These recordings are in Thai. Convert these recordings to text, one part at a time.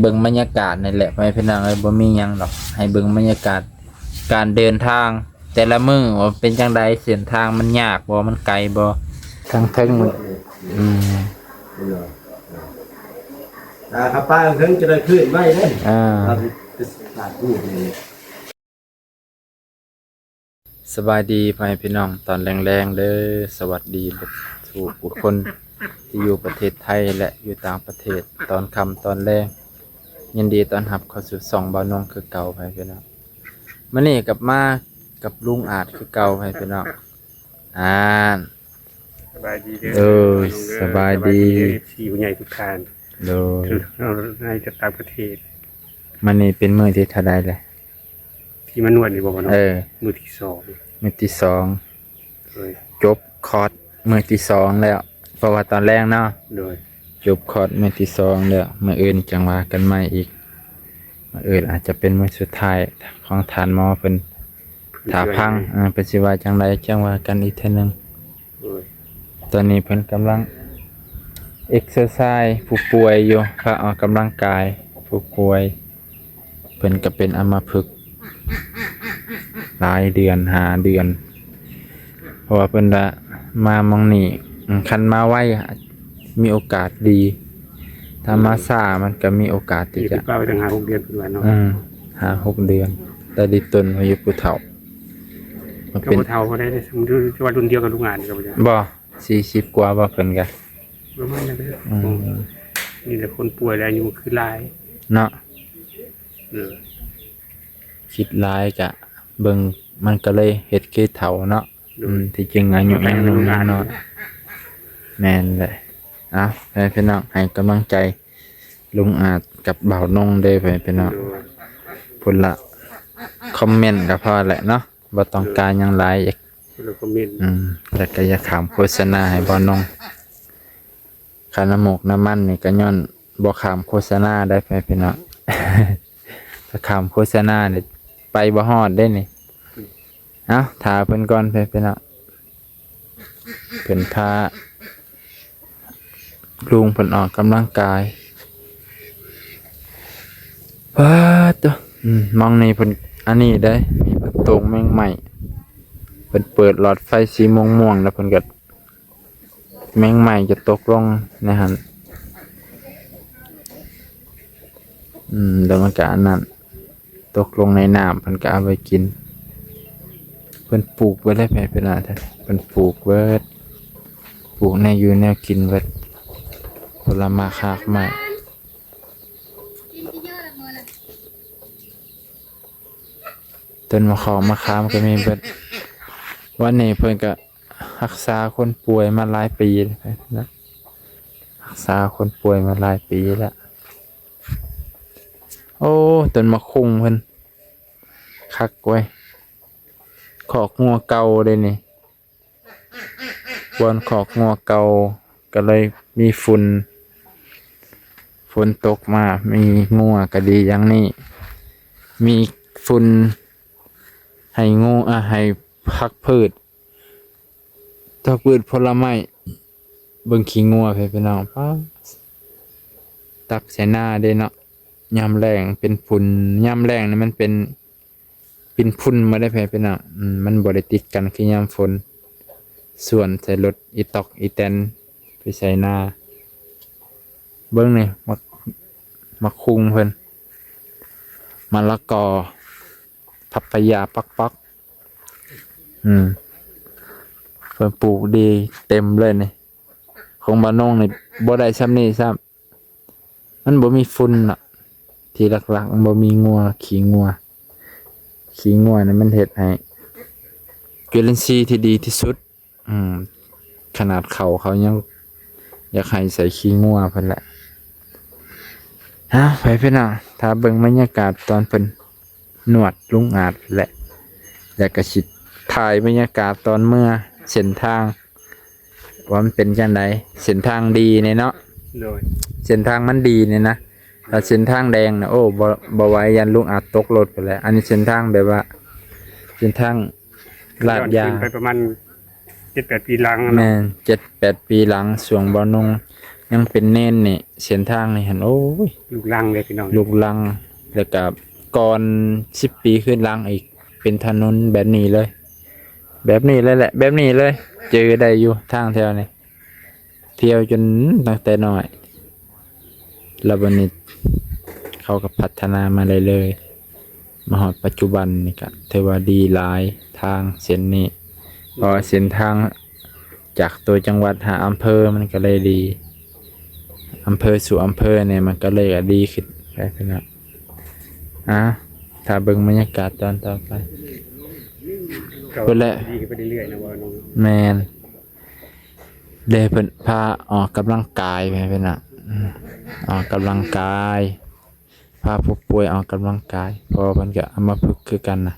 เบิ่งบรรยากาศนี่แหละไปพี่น้องเอ้ยบ่มีหยังดอกให้เบิ่งบรรยากาศการเดินทาง แต่ละมื้อว่าเป็นจังไดเส้นทางมันยากบ่มันไกลบ่ทางเทิงอืมครับป้าเพิ่งจะได้ขึ้นไว้เด้ครับสาธุนี่สบายดีพ่อแม่พี่น้องตอนแรงๆเด้อสวัสดีทุกผู้คนที่อยู่ประเทศไทยและอยู่ต่างประเทศตอนค่ำตอนแรงยินดีต้อนรับเข้าสู่ช่องบ่าวนงคือเก่าพ่อแม่พี่น้องมื้อนี้กลับมากับลุงอาจคือเก่าพ่อแม่พี่น้องสบายดีเด้อสบายดีที่ผู้ใหญ่ทุกท่านโดยเราในต่างประเทศมื้อนี้เป็นมื้อที่เท่าใดแหละที่มานวดนี่บ่เนาะมื้อที่2มื้อที่2โดยจบคอร์สมื้อที่2แล้วเพราะว่าตอนแรกเนาะโดยจบคอร์สมื้อที่2แล้วมื้ออื่นจังว่ากันใหม่อีกมื้ออื่นอาจจะเป็นมื้อสุดท้ายของทานหมอเพิ่นถ้าพังเพิ่นสิว่าจังไดจังว่ากันอีกเทื่อนึงตอนนี้เพิ่นกำลังเอ็กซ์ไซส์ผู้ป่วยอยู่พาออกกำลังกายผู้ป่วยเพิ่นก็เป็นอัมพฤกษ์หลายเดือน5 เดือนเพราะว่าเพิ่นละมามองนี่คันมาไวมีโอกาสดีถ้ามาช้ามันก็มีโอกาสที่จะป้าไปตั้ง5-6 เดือนพุ่นว่าเนาะ5-6 เดือนแต่ดิตนอายุผู้เฒ่ามันเป็นผู้เฒ่าบ่ได้สมมุติว่ารุ่นเดียวกับลุงงานก็บ่40 กว่าบ่เพิ่นก็ประมาณนั้นเด้อนี่แหละคนป่วยแล้วอายุคือหลายเนาะคิดหลายก็เบิ่งมันก็เลยเฮ็ดคือเฒ่าเนาะที่จริงอายุยังน้อยแม่นแหละพี่น้องให้กำลังใจลุงอาจกับบ่าวนงเด้อพี่น้องพุ่นละคอมเมนต์ก็พอแหละเนาะบ่ต้องการหยังหลายอีกคอมเมนต์แล้วก็อย่าขามโฆษณาให้บ่าวนงค่าน้ำมูกน้ำมันนี่ก็ย้อนบ่ขามโฆษณาได้พี่น้องถ้าขามโฆษณานี่ไปบ่ฮอดได้นี่ถ่าเพิ่นก่อนพี่น้องเพิ่นพาลุงเพิ่นออกกำลังกายตัวมองนี่เพิ่นอันนี้ได้มีประตูแมงใหม่เพิ่นเปิดหลอดไฟสีม่วงๆแล้วเพิ่นก็แมงใหม่จะตกลงนะฮะแล้วมันก็อันนั้นตกลงในน้ำเพิ่นก็เอาไปกินเพิ่นปลูกไว้ได้แผ่นๆท่านเพิ่นปลูกไว้ปลูกในอยู่แนวกินไว้ผลไม้คากไม้ต้นมะขามมะขามก็มีเบิดวันนี้เพิ่นก็รักษาคนป่วยมาหลายปีแล้วรักษาคนป่วยมาหลายปีแล้วโอ้ต้นมะคุงเพิ่นคักไว้ขอกงัวเก่าเลยนี่บนขอกงัวเก่าก็เลยมีฝนตกมามีงัวก็ดีอย่างนี้มีฝุ่นให้งูให้พักพืชถ้าพืชผลไม้เบิ่งขี้งัวพี่น้องป้าตักใส่หน้าได้เนาะยามแรงเป็นฝุ่นยามแรงนี่มันเป็นฝุ่นมาได้พี่น้องมันบ่ได้ติดกันคือยามฝนส่วนใส่รถอีตอกอีแตนไปใส่หน้าเบิ่งนี่มาคุงเพิ่นมะละกอพัพยาปักเพิ่นปลูกดีเต็มเลยนี่ของบ้านนงนี่บ่ได้ซ้ำนี่ซ้ำมันบ่มีฝุ่นน่ะที่หลักๆมันบ่มีงัวขี้งัวนี่มันเฮ็ดให้จุลินทรีย์ที่ดีที่สุดขนาดเขายังอยากให้ใส่ขี้งัวเพิ่นแหละไปพี่น้องถ้าเบิ่งบรรยากาศตอนเพิ่นนวดลุงอาจแหละแล้วก็สิถ่ายบรรยากาศตอนเมื่อเส้นทางว่ามันเป็นจังไดเส้นทางดีเนี่ยเนาะเส้นทางมันดีเนี่ยนะถ้าเส้นทางแดงนะโอ้บ่ไหวยันลุงอาจตกรถไปแล้วอันนี้เส้นทางแบบว่าเส้นทางลาดยางไปประมาณ 7-8 ปีหลังแม่น 7-8 ปีหลังช่วงบ่นง ยังเป็นเน้นนี่เส้นทางนี่หั่นโอ้ย ลูกลังเลยพี่น้อง ลูกลังแล้วก็ก่อน10 ปีขึ้นลังอีกเป็นถนนแบบนี้เลย แบบนี้เลยแหละ แบบนี้เลย เจอได้อยู่ทางแถวนี้เที่ยวจนตั้งแต่น้อยแล้วบัดนี้เขาก็พัฒนามาเลยมาฮอดปัจจุบันนี่ก็ถือว่าดีหลายทางเส้นนี้เพราะว่าเส้นทางจากตัวจังหวัดหาอำเภอมันก็เลยดีอำเภอสู่อำเภอเนี่ยมันก็เลยดีขึ้นไปพี่น้องถ้าเบิ่งบรรยากาศตอนต่อไป ก็ เพิ่นแหละ ดีขึ้นไปเรื่อยๆนะว่าน้อง แมนเดเพิ่นพาออกกำลังกายไปเพิ่นน่ะออกกำลังกายพาผู้ป่วยออกกำลังกายเพอเพิ่นก็เอามาฝึกคือกันน่ะ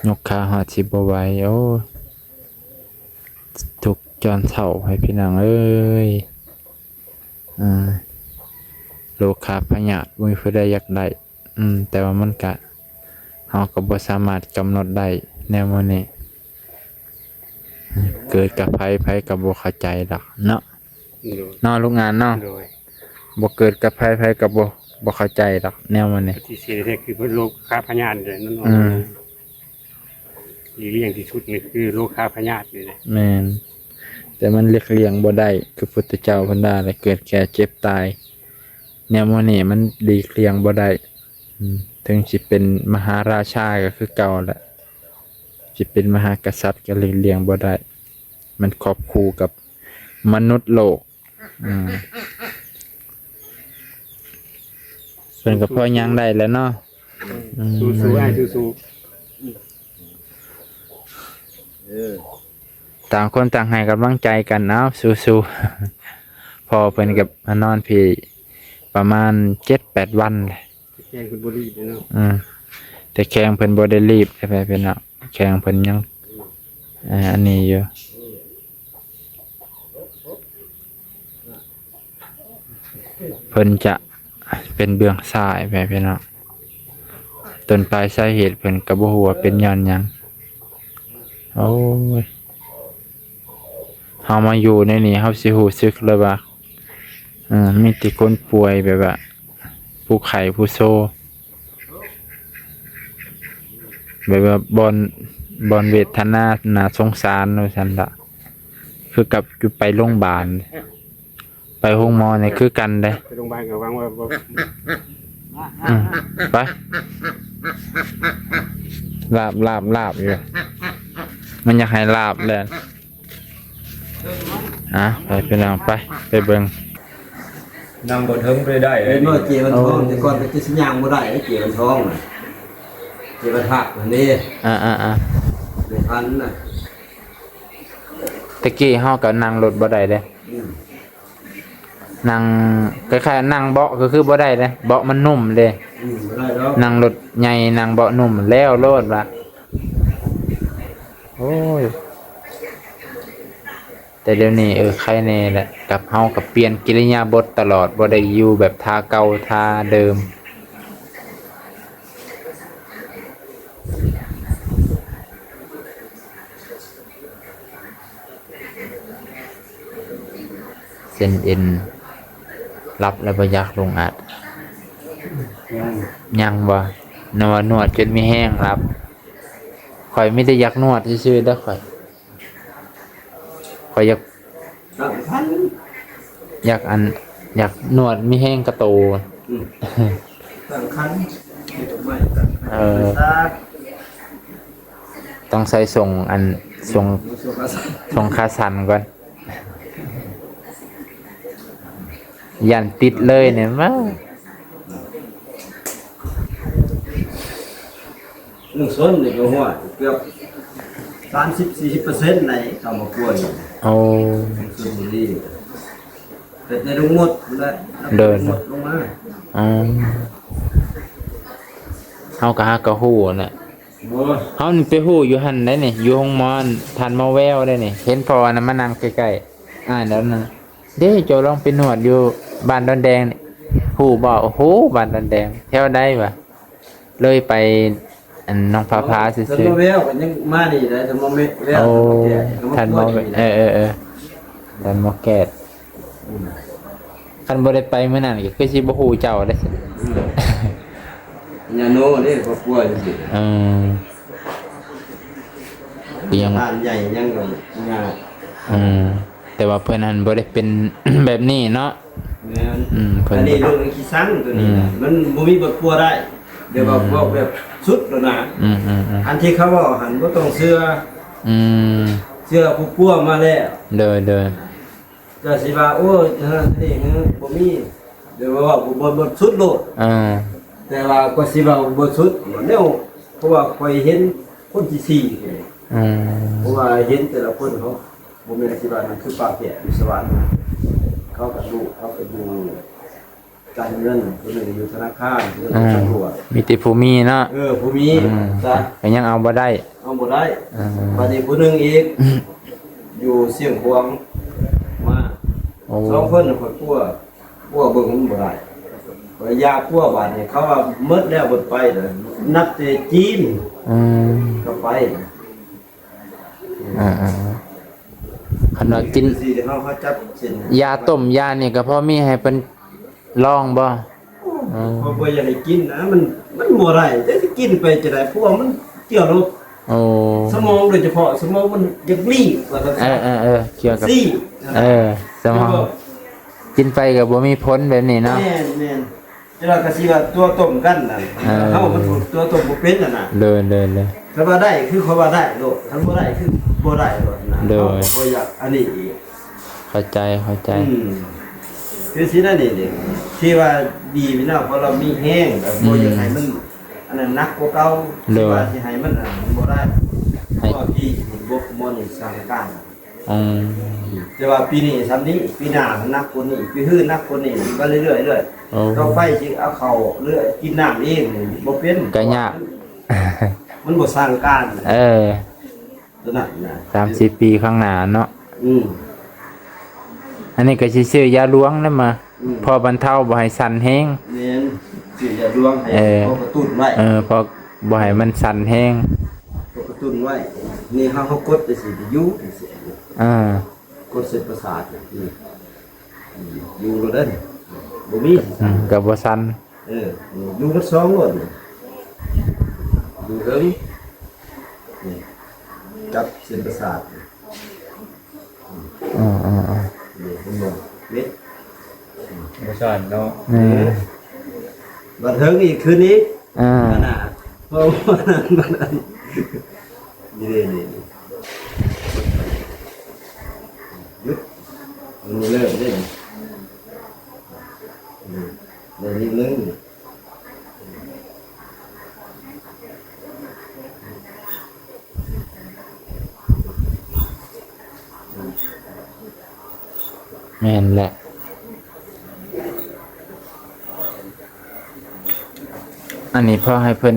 ยกขาหอดสิบ่ไหวโอ้ทุกจอนเฒ่าให้พี่น้องเอ้ยโรคขาพยาธิบ่มีผู้ใดอยากได้แต่ว่ามันก็เฮาก็บ่สามารถกำหนดได้แนวมื้อนี้เกิดกับไผก็บ่เข้าใจดอกเนาะ โดย เนาะลูกงานเนาะ โดย บ่เกิดกับไผก็บ่เข้าใจดอกแนวมื้อนี้ ที่เสียเนี่ยคือโรคค้าพยาธิเลยนั่น อืม หลีกเลี่ยงที่สุดนี่คือโรคค้าพยาธินี่แหละ แม่นแต่มันเลียกเลี่ยงบ่ได้คือพุทธเจ้าเพิ่นว่าแหละเกิดแก่เจ็บตายแนวมื้อนี้มันหลีกเลี่ยงบ่ได้ถึงสิเป็นมหาราชาก็คือเก่าแหละสิเป็นมหากษัตริย์ก็หลีกเลี่ยงบ่ได้มันครอบคู่กับมนุษย์โลกเพิ่นก็พอยังได้แล้วเนาะ สู้ๆไอ้สู้ ต่างคนต่างให้กำลังใจกันเนาะสู้ๆ พอเพิ่นกับมานอนพี่ประมาณ 7-8 วันเลย ๆแจ้งคุณบุรีเนาะ แต่แข้งเพิ่นบ่ได้รีบใช่ไหมเพิ่นเนาะแข้งเพิ่นยังอันนี้อยู่เพิ่นจะเป็นเบื้องซ้ายไปพี่น้องต้นปลายสาเหตุเพิ่นก็บ่ฮู้ว่าเป็นย้อนหยังโอ้ยเฮามาอยู่ในนี้เฮาสิรู้สึกเลยว่ามีแต่คนป่วยแบบว่าผู้ไข้ผู้โซแบบว่าบอนเวทนาน่าสงสารว่าซั่นล่ะคือกับอยู่ไปโรงพยาบาลไปโรงหมอนี่คือกันเด้ ไปโรงพยาบาลก็หวังว่า ไปลาบอยู่มันอยากให้ลาบเลยไปพี่น้องไปเบิ่ง นั่งบนเทิงไปได้เอ้ยเมื่อเจียมันท้องแต่ก่อนไปสิย่างบ่ได้ไอ้เจียมันท้องน่ะเจียมันหักอันนี้ไม่ทันน่ะ ตะกี้เฮาก็นั่งรถบ่ได้เด้นั่งคล้ายๆนั่งเบาะก็คือบ่ได้เด้เบาะมันนุ่มเด้ บ่ได้ดอก นั่งรถใหญ่นั่งเบาะนุ่มแล้วโลดว่ะโอ้ยแต่เดี๋ยวนี้ใครแน่แหละกับเฮากับเปลี่ยนกิริยาบถตลอดบ่ได้อยู่แบบท่าเก่าท่าเดิมเส้นเอ็นรับแล้วบ่อยากลงอัดยังบ่นวดจนมีแห้งครับข่อยไม่ได้อยากนวดซื่อๆเด้อข่อยอยาก สำคัญ อยากนวดมีแห้งกระโต สำคัญไม่ ต้องใส่ส่งคาสันก่อนยันติดเลยเนี่ยมั้ง เรื่องส้นนี่ก็หัวเกือบ 30-40% ในคำว่าป่วย โอ้ ส่วนบุรีแต่ในลงหมดแล้วหมดลงมา เฮาก็หากะฮู้น่ะ บ่ เฮานี่ไปฮู้อยู่หั่นได้นี่อยู่ห้องหมอนทันมาแววได้นี่เห็นพอน่ะมานั่งใกล้ๆแล้วนั่นเด้เจ้าลองไปนวดอยู่บ้านดอนแดงนี่ฮู้บ่โอ้โหบ้านดอนแดงแถวใดวะเลยไปอันน้องพาซื่อ ท่านมาแววก็ยังมานี่ได้ท่านมาแวว โอ้ทันมาทันมาแกด คันบ่ได้ไปมื้อนั้นก็คือสิบ่ฮู้เจ้าเด้ ญาโน่เด้ครอบครัวจังซี่ เออยัง บ้านใหญ่ยังก็งาน แต่ว่าเพิ่นหันบ่ได้เป็น แบบนี้เนาะ แม่น เพิ่น อันนี้เรื่องขี้ซังตัวนี้นะมันบ่มีบทกลัวได้ เดี๋ยวบอกแบบสุดแล้วนะ อันที่เขาบอกหันบ่ต้องเชื่อ เชื่อผู้กลัวมาแล้ว เด้อ จะสิว่าโอ้ยเท่านั้นเองบ่มีเดี๋ยวว่าบ่สุดโลด แต่ว่าก็สิว่าบ่สุดแนวเพราะว่าคอยเห็นคนที่สี่เพราะว่าเห็นแต่ละคนเขาบ่แม่นสิว่ามันคือปากแก่วิศวะนะเขาก็ดูการเงินคนหนึงอยู่ธนาคารคนหนึงอยู่ตำรวจ มีแต่ผู้มีเนาะ ผู้มีซะ ก็ยังเอาบ่ได้ เอาบ่ได้บัดนี้ผู้หนึงอีกอยู่เสียงขวางมา โอ้ สองคนน่ะคนกลัวเบิ่งมันบ่ได้ว่ายากลัวบาดนี้เขาว่าหมดแล้วบ่ไปเด้อนับแต่จีนก็ไป คันว่ากิน สิเขาจับเส้น ยาต้มยานี่ก็พอมีให้เพิ่นลองบ่ พอบ่อยากให้กินนะมันบ่ได้แต่สิกินไปจะได้เพราะว่ามันเกี่ยวกับ โอ้ สมองโดยเฉพาะสมองมันอยากรีบว่าซั่น เกี่ยวกับ ซี่ สมองกินไปก็บ่มีผลแบบนี้เนาะ แม่นจะว่าก็สิว่าตัวต้มกันน่ะเฮามันตัวต้มบ่เป็นน่ะนะ เลย ถ้าว่าได้คือเขาว่าได้โลดถ้าบ่ได้คือบ่ได้โลดนะ โดย บ่อยากอันนี้อีก เข้าใจ คือสินั่นนี่ดิที่ว่าดีพี่น้องเพราะเรามีแห้งแบบบ่อยากให้มันอันนั้นหนักกว่าเก่าที่ว่าสิให้มันมันบ่ได้เพราะว่าพี่บ่มอนสร้างการแต่ว่าปีนี้ซ้ำนี้ปีหน้ามันหนักกว่านี้ปีหื้อหนักกว่านี้ไปเรื่อยๆต่อไปสิเอาเข้าเรื่อยกินน้ำเองบ่เป็น ก็ยาก มันบ่สร้างการ ตัวนั้นนะ 30 ปีข้างหน้าเนาะ อืม อันนี้ก็สิซื้อยาหลวงนำมา พอบรรเทาบ่ให้สั่นแฮง เน้นสิอย่าดวงให้เขากระตุ้นไว้ พอบ่ให้มันสั่นแฮง เขากระตุ้นไว้นี่เฮากดไปสิอยู่สิ กดเส้นประสาทนี่อยู่แล้วเด้อบ่มี ก็บ่สั่น อยู่กันสองคนอยู่เถิงนี่จับเส้นประสาทนี่เห็นบ่เม็ด บ่สอนเนาะ บัดเถิงอีกคืนนี้ อ่า ขนาดเพราะว่ามันนี่หยุดมันเลิกได้ในนี้นึง แม่นแหละ อันนี้พอให้เพิ่น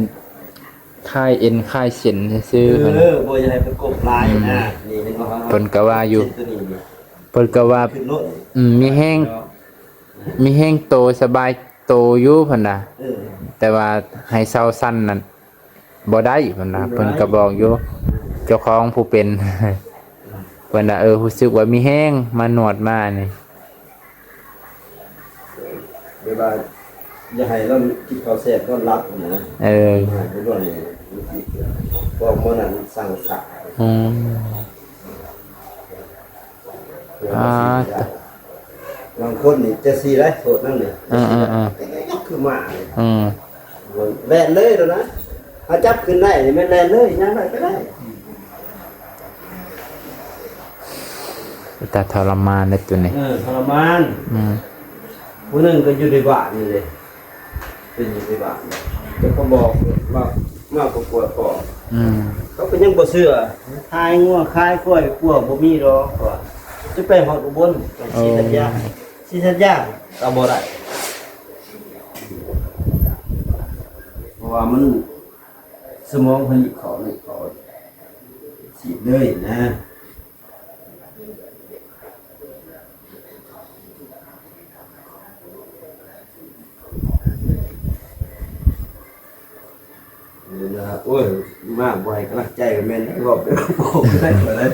คลายเอ็นคลายเส้นซื่อๆเพิ่น บ่อยากให้เป็นกบลายนะนี่เห็นบ่ครับ เพิ่นก็ว่าอยู่ ตัวนี้นี่ เพิ่นก็ว่า ขึ้นรถ มีแห้งโตสบายโตอยู่เพิ่นน่ะ แต่ว่าให้เซาสั้นนั่นบ่ได้เพิ่นน่ะเพิ่นก็บอกอยู่เจ้าของผู้เป็น เพิ่นน่ะรู้สึกว่ามีแห้งมาหนวดมานี่ เวลาอย่าให้เรากินข้าวแซ่บก็รับนะไปด้วยนี่พวกมันนั้นสั่งสะ บางคนนี่จะซีได้โทษนั่นนี่คือหมาแล่นเลยแล้วนะถ้าจับขึ้นได้นี่ไม่แล่นเลยยังไงก็ได้ แต่ทรมานในตัวนี้ ทรมานผู้นึงก็อยู่ในบ้านนี่เลยเป็นอยู่ในบ้านจะก็บอกว่ามากกว่าปอเขาก็ยังบ่เชื่อคายงัวคายกล้วยกลัวบ่มีดอกว่าจะไปฮอดอุบลสิสัญญาก็บ่ได้เพราะว่ามันสมองผลิตของนี่เขาฉีดเลยนะโอ้ยมากบ่อยกำลังใจกับแม่นบอกเดี๋ยวโอ้ได้หมดเลย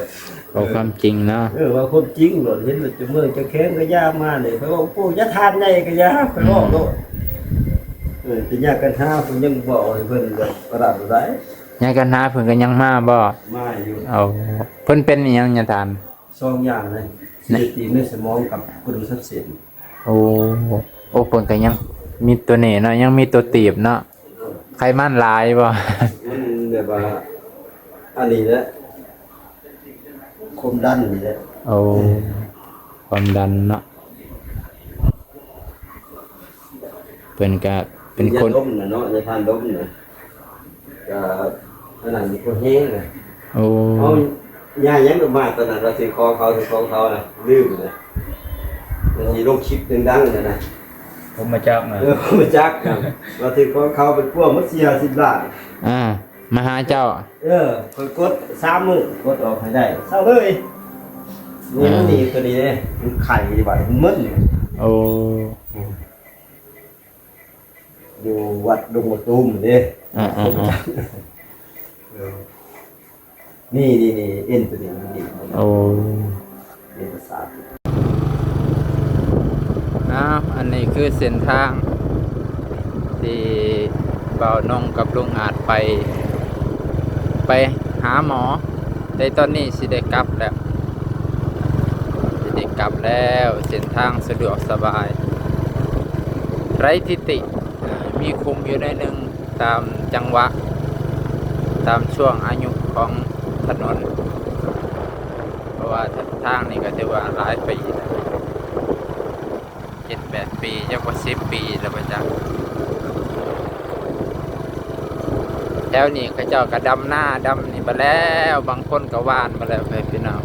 บอกความจริงเนาะ ว่าความจริงโลดเห็นว่าจะเมืองจะแข็งก็ยามาเลยเพราะว่าโอ้ยะทานใหญ่ก็ยาไปบอกโลดจะยากกันหาเพิ่นยังบอกให้เพิ่นก็ประดับได้ ยายกันหาเพิ่นก็ยังมาบ่ มาอยู่ เอาเพิ่นเป็นอิหยังยะทาน สองอย่างเลยเสียตีในสมองกับกระดูกทับเส้น โอ้โอ้เพิ่นก็ยังมีตัวนี้เนาะยังมีตัวตีบเนาะไขมันหลายบ่ มันแบบว่าอันนี้แหละความดันนี่แหละ โอ้ความดันเนาะเพิ่นก็เป็นคน ยาดมน่ะเนาะยาทานดมน่ะก็อันนั้นมีคนแห้งน่ะ โอ้ เอายายังมาตอนนั้นเราถือคอเขาน่ะลืมน่ะมันมีโรคชิปดังๆน่ะนะ ผมมาจับมา มาจักกันเราถือคอเขาเป็นพวกมัสยา10 บาท มาหาเจ้า กด3 มื้อกดออกให้ได้เศร้าเลยนี่มันดีตัวนี้เลยมันไข่ดีกว่ามันมึน โอ้ อยู่วัดดงมะตูมเด้ อ่า นี่เอ็นตัวนี้มันดี โอ้ เอ็นประสาท อันนี้คือเส้นทางที่บ่าวนงกับลุงอาจไปหาหมอในตอนนี้สิได้กลับแล้วเส้นทางสะดวกสบาย ไร้ทิฏฐิมีคุมอยู่ในหนึ่งตามจังหวะ ตามช่วงอายุของถนน เพราะว่าทางนี้ก็ถือว่าหลายปี7-8 ปีจะกว่า10 ปีแล้วประจักแถวนี้เขาเจ้าก็ดำหน้าดำนี่มาแล้วบางคนก็วานมาแล้วไปพี่น้อง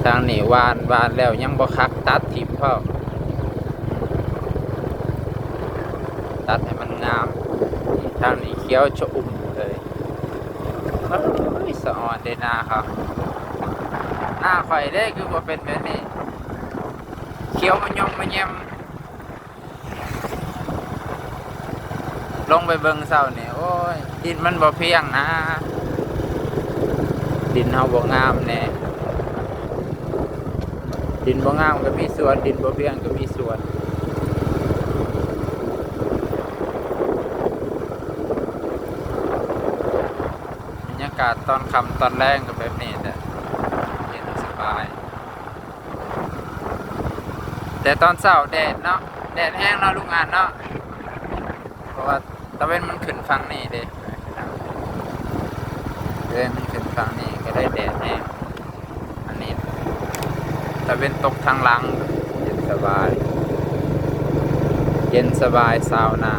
ทางนี้วานแล้วยังบ่คักตัดทิ่มพ่อตัดให้มันงามทางนี้เขียวชอุ่มเลยเฮ้ยสะอ่อนเดหน้าครับหน้าข่อยได้คือบ่เป็นแบบนี้เขียวมันยมมันเยี่ยมลงไปเบิ่งเศร้านี่โอ้ยดินมันบ่เพียงนะดินเฮาบ่งามแน่ดินบ่งามก็มีส่วนดินบ่เพียงก็มีส่วนบรรยากาศตอนค่ำตอนแรงก็แบบนี้แหละเย็นสบายแต่ตอนเช้าแดดเนาะแดดแห้งเนาะลูกงานเนาะเพราะว่าตะเวนมันขึ้นฝั่งนี้เด้ตะเวนมันขึ้นฝั่งนี้ก็ได้แดดแห้งอันนี้ตะเวนตกทางหลังเย็นสบายซาวนา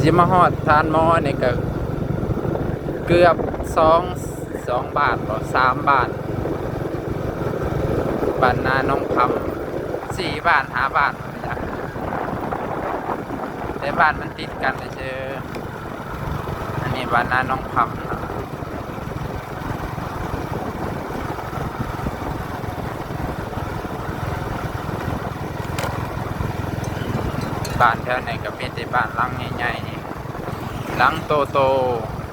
สิมาฮอดทานหมอนี่ก็เกือบ2 บาทหรือ3 บาทบ้านนาน้องคำ4 บาท5 บาทจ้ะแต่บ้านมันติดกันเฉยอันนี้บ้านนาน้องคำนะบ้านแถวไหนก็มีแต่บ้านหลังใหญ่ๆหลังโต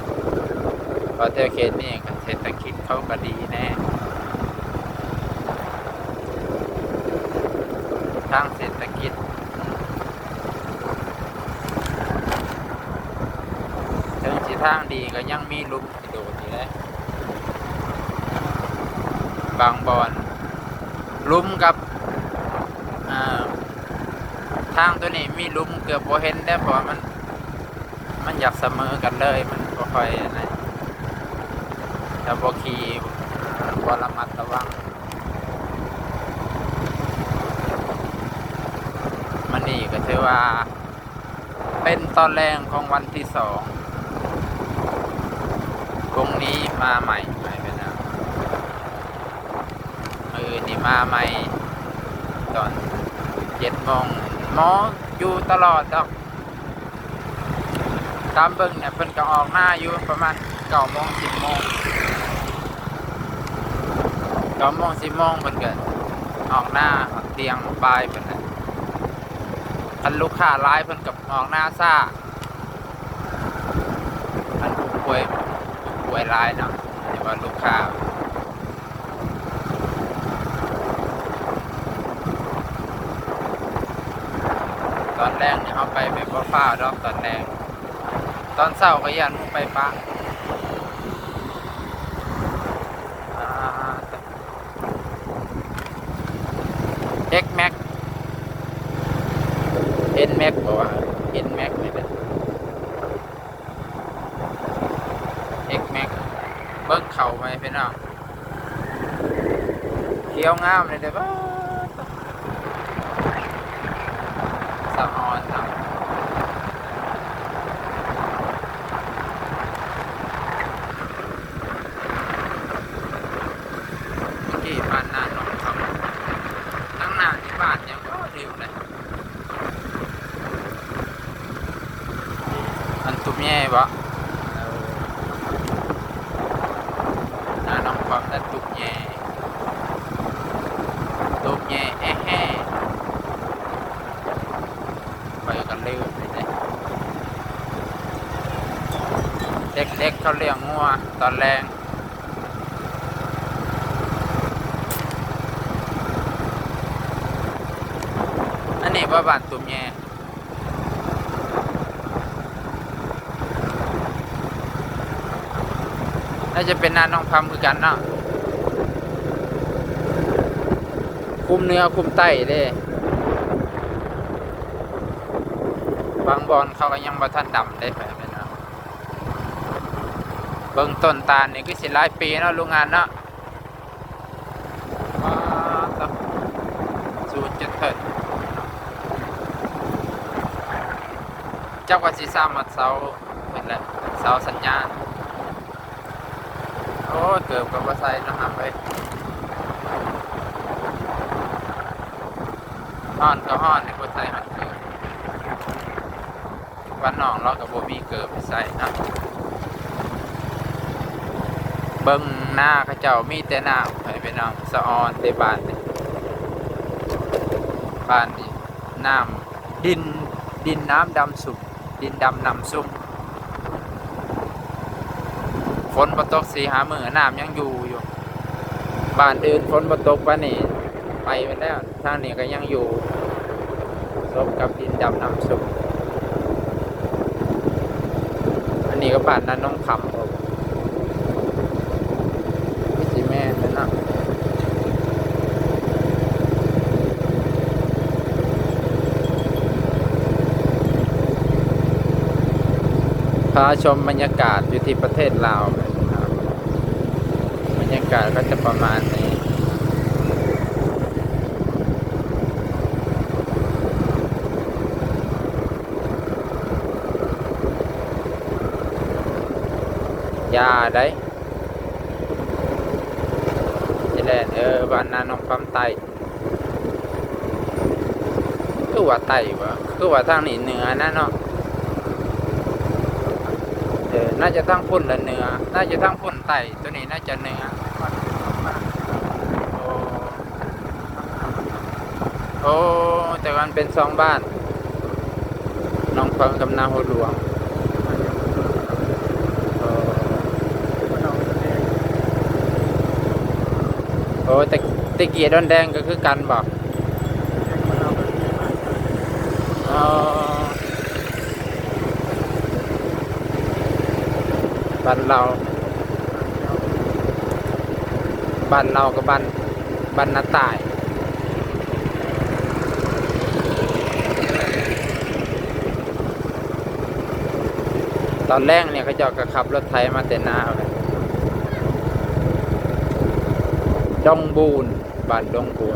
ๆเพราะแถวเขตนี้ก็เศรษฐกิจเขาก็ดีแน่ทางเศรษฐกิจถึงสิทางดีก็ยังมีหลุมกระโดดอยู่เลยบางบอนหลุมกับทางตัวนี้มีหลุมเกือบบ่เห็นได้เพราะมันอยากเสมอกันเลยมันบ่ค่อยอะไรแต่บ่ขี่บ่ระมัดระวังมันนี่ก็ถือว่าเป็นตอนแรกของวันที่2พรุ่งนี้มาใหม่ไปนะนี่มาใหม่ตอน7 โมงหมออยู่ตลอดดอกตามเบิ่งเนี่ยเพิ่นก็ออกหน้าอยู่ประมาณ9 โมง 10 โมง9 โมง 10 โมงเพิ่นก็ออกหน้าเตียงปลายเพิ่นน่ะคันลูกค้าหลายเพิ่นก็ออกหน้าซ่า ป่วยร้ายเนาะแต่ว่าลูกค้าตอนแรกเนี่ยเขาไปบ่ฟ้าวดอกตอนแรกตอนเช้าก็ยันมุไปปะเอ็กแม็กเอ็นแม็กบอกว่าเอ็นแม็กนี่แหละเอ็กแม็กเบิ้งเข่าไปพี่น้องเขียวงามเลยเด้อบ่สะออนเนาะที่บ้านนาหนองคำตั้งหน้าที่บ้านยังก็เร็วเลยอันตุ้มแย่บ่นาหนองคำนั่นตุ้มแย่แอะแห่ไปกันเร็วเลยเนี่ยเด็กๆเขาเลี้ยงงัวตอนแรงอันนี้ว่าบ้านตุ้มแย่น่าจะเป็นนาน้องพำคือกันเนาะคุมเนื้อคุมไตเด้บางบอนเขาก็ยังบ่ทันดำได้ไปเนาะเบิ่งต้นตาลนี่ก็สิหลายปีเนาะโรงงานเนาะสูตรจะเถิดเจ้าว่าสิสร้างมาเสาเป็นแหละเสาสัญญาณโอ้เกือบกับว่าใส่เนาะครับเว้ยฮ้อนก็ฮ้อนในบ่ใส่มันเกิดบ้านน้องเราก็บ่มีเกิดไปใส่นะเบิ่งหน้าเขาเจ้ามีแต่หน้าให้พี่น้องสะออนในบ้านนี่บ้านนี่น้ำดินน้ำดำสุกดินดำน้ำซุ่มฝนบ่ตก4-5 มื้อน้ำยังอยู่บ้านอื่นฝนบ่ตกปานนี้ไปแล้วทางนี้ก็ยังอยู่ซบกับดินดำน้ำซุ่มอันนี้ก็บ้านนั้นน้องคำครับพี่จีแม่นั่นนะพาชมบรรยากาศอยู่ที่ประเทศลาวนะครับบรรยากาศก็จะประมาณนี้ยาได้จะแล่นบ้านนาน้องคำไตคือว่าไตวะคือว่าทางนี้เหนือนะเนาะน่าจะทั้งพุ่นและเหนือน่าจะทั้งพุ่นไตตัวนี้น่าจะเหนือโอ้แต่มันเป็น2 บ้านน้องคำกับนาหัวหลวงโอ้ตะเกียดอนแดงก็คือกันบอกบ้านเรากับบ้านนาตายตอนแรกเนี่ยเขาเจ้าก็ขับรถไถมาแต่นาเลยดงบูนบ้านดงบู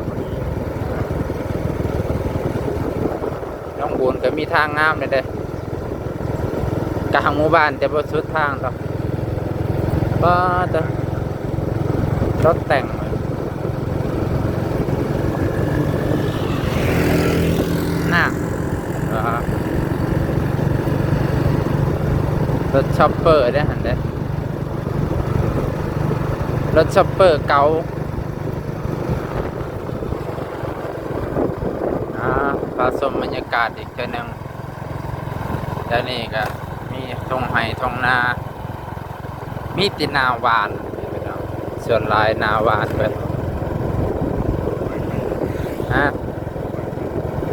นก็มีทางงามเลยเด้กลางหมู่บ้านแต่บ่สุดทางต่อป้าตะรถแต่งน่ะรถช็อปเปอร์ได้หันได้รถช็อปเปอร์เก่าพาชมบรรยากาศอีกเท่านึงแล้วนี่ก็มีทงไห่ทงนา มีแตินาหวานพี่น้องส่วนหลายนาหวานเบิดฮะ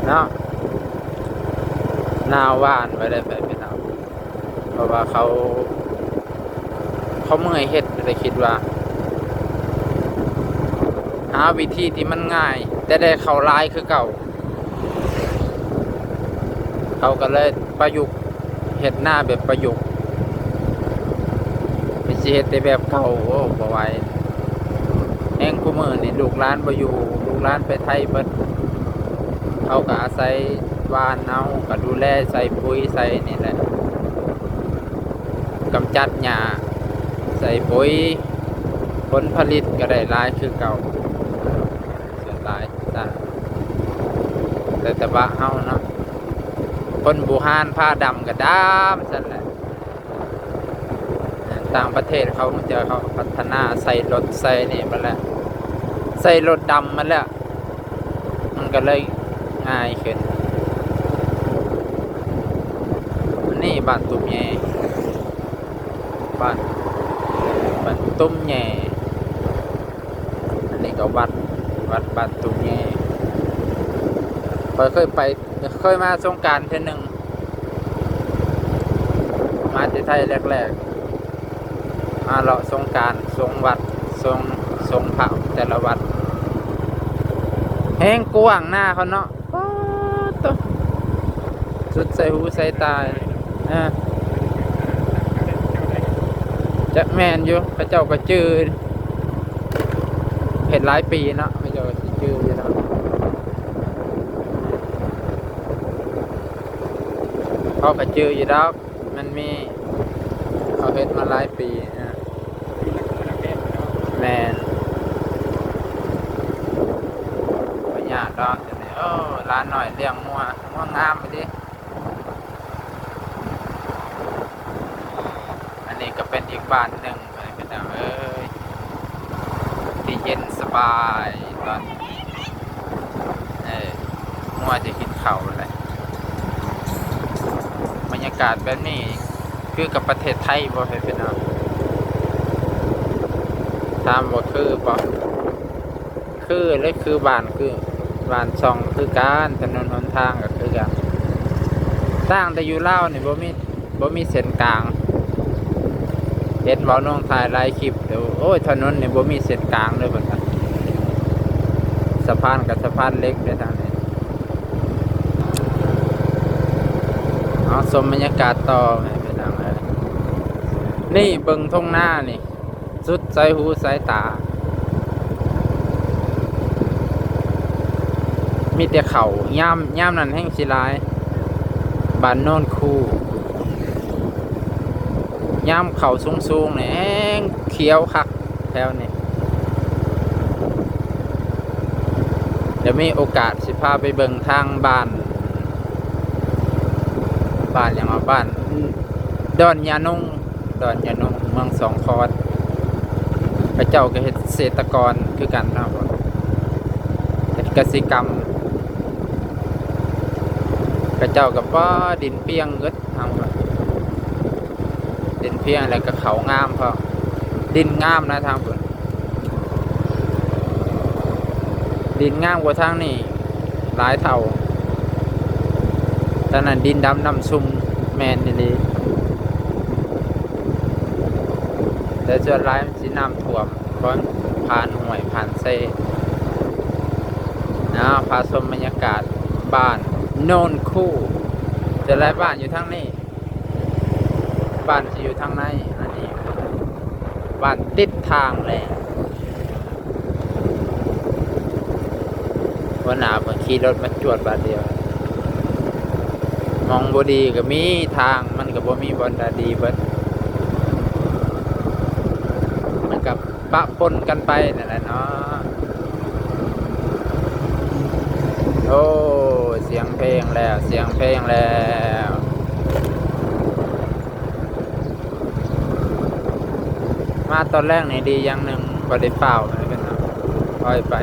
เนาะนาหวานไว้ได้ไปพี่น้องเพราะว่าเขาเมื่อยเฮ็ดเลยคิดว่าหาวิธีที่มันง่ายแต่ได้เขาร้ายคือเก่าเขาก็เลยประยุกต์เฮ็ดหน้าแบบประยุกต์ไม่ใช่เฮ็ดแต่แบบเก่าโอ้บ่ไหวแห่งกูมื้อนี่ลูกหลานบ่อยู่ลูกหลานไปไทยเบิดเขาก็อาศัยหวานเอาก็ดูแลใส่ปุ๋ยใส่นี่แหละกำจัดหญ้าใส่ปุ๋ยผลผลิตก็ได้หลายคือเก่าส่วนหลายจ้ะแต่ว่าเฮาเนาะคนบูฮานผ้าดำก็ดำซั่นแหละต่างประเทศเขาพัฒนาใส่รถใส่นี่มาแล้วใส่รถดำมาแล้วมันก็เลยง่ายขึ้นนี่บ้านตุ้มแย่บ้านตุ้มแย่อันนี้ก็วัดบ้านตุ้มแย่เคยมาสงกรานต์เทื่อนึงมาที่ไทยแรกๆมาเลาะสงกรานต์สงวัดสงพระแต่ละวัดแห้งกว้างหน้าเขาเนาะป๊าดโตสุดใส่หูใส่ตาจะแมนอยู่พระเจ้าก็จืดเห็นหลายปีเนาะพระเจ้าก็จืดอยู่เนาะเขาก็จืดอยู่แล้วมันมีเขาเห็นมาหลายปีแมนปัญญาดอกจะเนี่ยร้านหน่อยเลี้ยงงัวงามไปดิอันนี้ก็เป็นอีกบ้านหนึ่งเป็นที่เย็นสบายตอนงัวจะกินข้าวอะไรบรรยากาศแบบนี้คือกับประเทศไทยบ่เป็นเอาตามบ่คือบ่คือเลยคือบ้านช่องคือการถนนหนทางก็คือกันสร้างแต่อยู่ลาวนี่บ่มีเส้นกลางเห็นเว้าน้องถ่ายหลายคลิปเดี๋ยวโอ้ยถนนนี่บ่มีเส้นกลางเลยบัดนั้นสะพานกับสะพานเล็กได้ทางนี้เอาชมบรรยากาศต่อไปทางไหนนี่เบิ่งทุ่งหน้านี่สุดสายหูสายตามีแต่เขาย่ำนั่นแห้งสิลายบ้านโน่นคูย่ำเขาสูงๆเนี่ยแห้งเขียวคักแถวนี้เดี๋ยวมีโอกาสสิพาไปเบิ่งทางบ้านอย่างว่าบ้านดอนยานุ่งเมืองสองคอนพระเจ้าก็เฮ็ดเกษตรกรคือกันนะครับเฮ็ดกสิกรรมพระเจ้ากับว่าดินเปียงเอิดทำดินเปียงแล้วก็เขางามเพราะดินงามนะทางพุ่นดินงามกว่าทางนี้หลายเท่าตอนนั้นดินดำน้ำซุ่มแมนนี่เลยแต่ส่วนร้ายมันสิน้ำท่วมเพราะผ่านห่วยผ่านเซ่พาชมบรรยากาศบ้านโนนคู่แต่หลายบ้านอยู่ทางนี้บ้านที่อยู่ทางในอันนี้บ้านติดทางเลยวันหนาเมื่อขี่รถมาจวดบาทเดียวมองบ่ดีก็มีทางมันก็บ่มีบอนดีเบิดมันกับปะปนกันไปนั่นแหละเนาะโอ้เสียงเพลงแล้วมาตอนแรกนี่ดีอย่างหนึ่งบ่ได้เปล่าเลยเป็นเอาปล่อยไป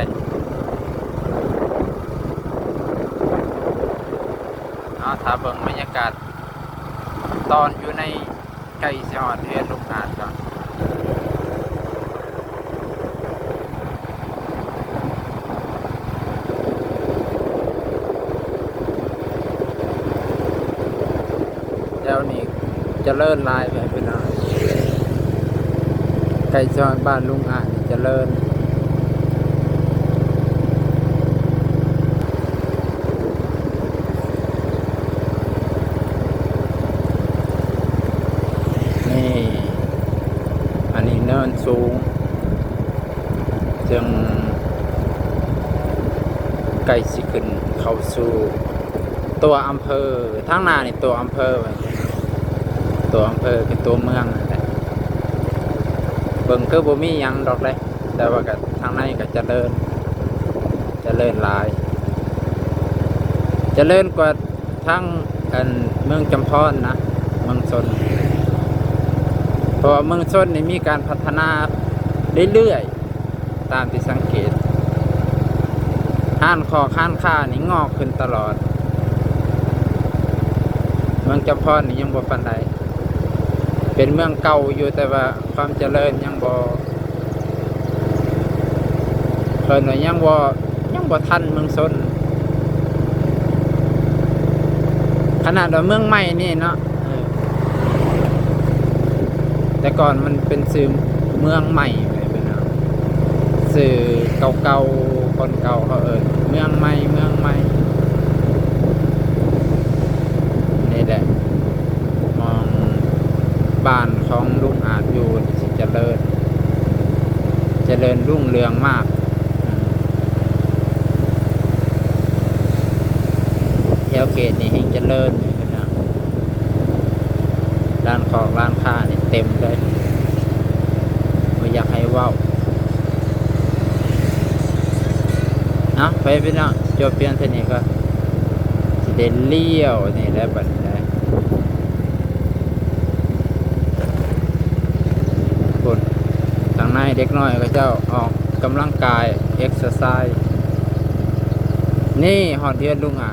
ถ้าเบิ่งบรรยากาศตอนอยู่ในไก่สอดเฮือนลูกหาดก่อน วนี้เจริญหลายไปพี่น้องไก่จอยบ้านลุงอาจเจริญนี่อันนี้เนินสูงจึงไก่สิขึ้นเข้าสู่ตัวอำเภอทางหน้านี่ตัวอำเภอไว้ตัวอำเภอคือตัวเมืองนั่นแหละเบิ่งคือบ่มีหยังดอกเลยแต่ว่าก็ทางในก็เจริญหลายเจริญกว่าทางเมืองจำพรนะเมืองชนเพราะว่าเมืองชนนี่มีการพัฒนาเรื่อยๆตามที่สังเกตห้านค้านี่งอกขึ้นตลอดเมืองจำพรนี่ยังบ่ปานใดเป็นเมืองเก่าอยู่แต่ว่าความเจริญยังบ่เพิ่นว่ายังบ่ทันเมืองชนขนาดว่าเมืองใหม่นี่เนาะแต่ก่อนมันเป็นชื่อเมืองใหม่เลยเป็นเนาะชื่อเก่าๆคนเก่าเขาเมืองใหม่นี่แหละมองบ้านของลุงอาจอยู่สิเจริญรุ่งเรืองมากแถวเขตนี่ให้เจริญนะร้านค้านี่เต็มเลยไม่อยากให้ว้าวนะไปพี่น้องจบเพียงเท่านี้ก็จะได้เลี้ยวนี่แล้วบัดนี้ได้คนทางในเด็กน้อยก็เจ้าออกกำลังกายเอ็กซ์ไซส์นี่ฮอดเดือนลุงอา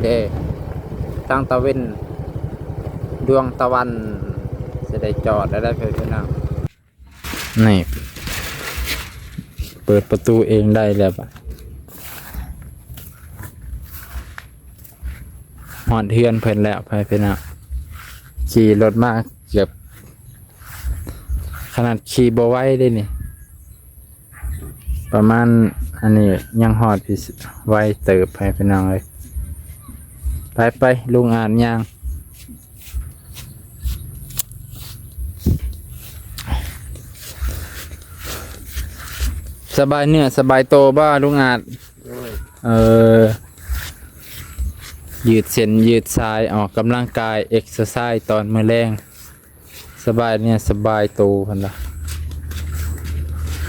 เด้ทางตะเวนดวงตะวันจะได้จอดได้เพื่อนนะนี่เปิดประตูเองได้แล้วปะหอดเทือนเพิ่นแล้วเพื่อนนะขี่รถมาเกือบขนาดขี่บ่ไหวได้นี่ประมาณอันนี้ยังหอดพี่ไวเติบไปเป็นน้องเลยไปลุงอ่านยังสบายเนื้อสบายโตบ้าลุงอาจยืดเส้นยืดสายออกกำลังกายเอ็กซ์ไซส์ตอนมื้อแรงสบายเนี่ยสบายโตพันละ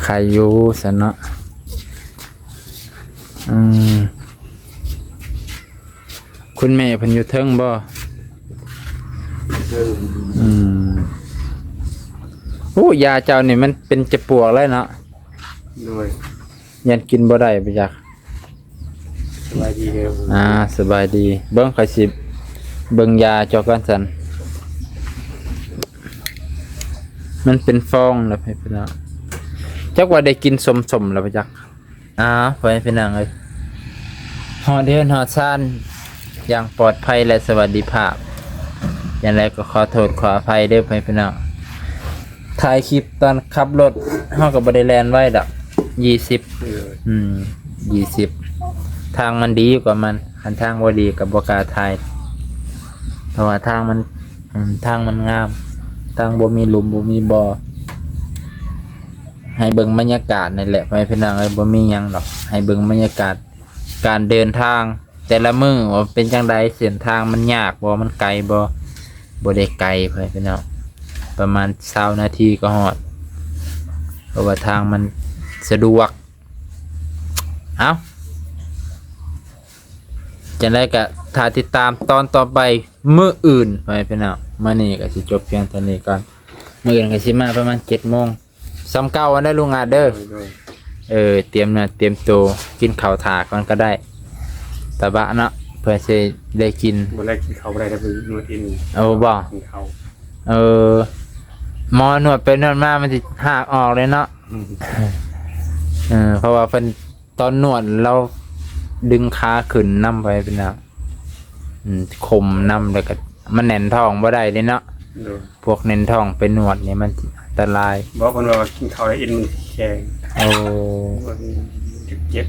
ใครอยู่สนะคุณแม่เพันอยู่เทิงบ่โอ้ยาเจ้านี่มันเป็นจะปวกแล้วเนาะด้วยยันกินบ่ได้ไปจักสบายดีเลยสบายดีเบิ่งข่อยสิเบิ่งยาเจ้ากันสันมันเป็นฟองแล้วพี่น้องจักว่าได้กินสมแล้วไปจักพี่น้องเอ้ยฮอดเดือนฮอดซ่านอย่างปลอดภัยและสวัสดิภาพอย่างไรก็ขอโทษขออภัยเด้อพี่น้องถ่ายคลิปตอนขับรถเฮาก็บ่ได้แล่นไว้ดอก20ทางมันดีกว่ามันคันทางบ่ดีก็บ่กล้าถ่ายเพราะว่าทางมันงามทางบ่มีหลุมบ่มีบ่อให้เบิ่งบรรยากาศนี่แหละพี่น้องเอ้ยบ่มีหยังดอกให้เบิ่งบรรยากาศการเดินทางแต่ละมื้อว่าเป็นจังไดเส้นทางมันยากบ่มันไกลบ่ได้ไกลพี่น้องประมาณ20นาทีก็ฮอดเพราะว่าทางมันสะดวกจังไดก็ถ้าติดตามตอนต่อไปมื้ออื่นพี่น้องมื้อนี้ก็สิจบเพียงเท่านี้ก่อนมื้ออื่นก็สิมาประมาณ 7:00 นซ้ำเก่าอันได้ลุงอาจเด้อเตรียมเนื้อเตรียมตัวกินข้าวถาก่อนก็ได้ตะบะเนาะเพื่อจะได้กินบ่ได้กินข้าวบ่ได้แต่นวดอินบ่กินข้าวหมอนวดไปนวดมามันสิหักออกเลยเนาะเพราะว่าเพิ่นตอนนวดเราดึงขาขึ้นนำไปเป็นน่ะคมนำแล้วก็ มันแน่นท้องบ่ได้เด้เนาะ โดย พวกแน่นท้องเป็นหนวดนี่มันอันตราย บอกเพิ่นว่ากินข้าวแล้วเอ็นมันแข็ง โอ้ มันเจ็บ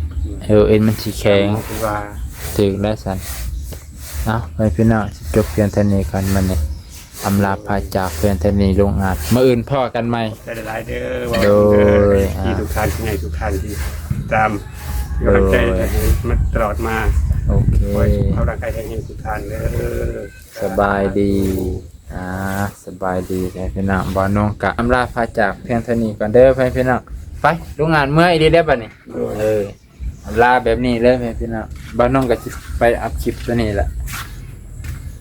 เอ็นมันสิแข็ง คือว่า ถึงแล้วสันเอาไปพี่น้องสิจบเพียงเท่านี้กันมันนี่อำลาพาจากเพียงเท่านี้ลงอาจมื้ออื่นพ่อกันไหม ได้หลายๆเด้อว่า โดย ที่ทุกท่านที่ไหนทุกท่านที่ตามกำลังใจมาตลอดมา โอเค ขอให้สุขภาพร่างกายแข็งแรงทุกท่านเด้อ สบายดีสบายดีแต่พี่น้องบ่น้องกะอำลาพาจากเพียงเท่านี้ก่อนเด้อพี่น้องไปลงงานเมื่ออีดีได้ป่ะนี่อำลาแบบนี้เลยพี่น้องบ่น้องก็สิไปอัพคลิปตัวนี้แหละ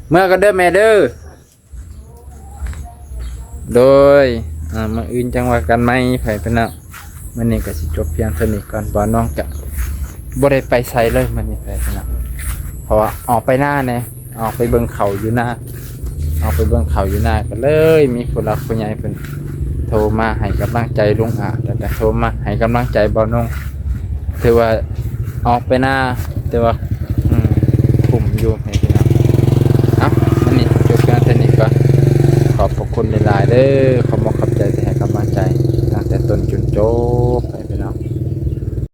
เมื่อก็เด้อแม่เด้อโดยมาอื่นจังว่ากันไหมพี่น้องมื้อนี้ก็สิจบเพียงเท่านี้ก่อนบ่น้องจะบ่ได้ไปไสเลยมื้อนี้พี่น้องเพราะว่าออกไปหน้าแน่ออกไปเบิ่งเขาอยู่หน้าออกไปเบิ่งเขาอยู่หน้าก็เลยมีผู้หลักผู้ใหญ่เพิ่นโทรมาให้กำลังใจลุงอาแล้วก็โทรมาให้กำลังใจบ่น้องถือว่าออกไปหน้าแต่ว่าคุมอยู่ให้พี่น้องมื้อนี้จบเพียงเท่านี้ก่อนขอบพระคุณหลายๆเด้อ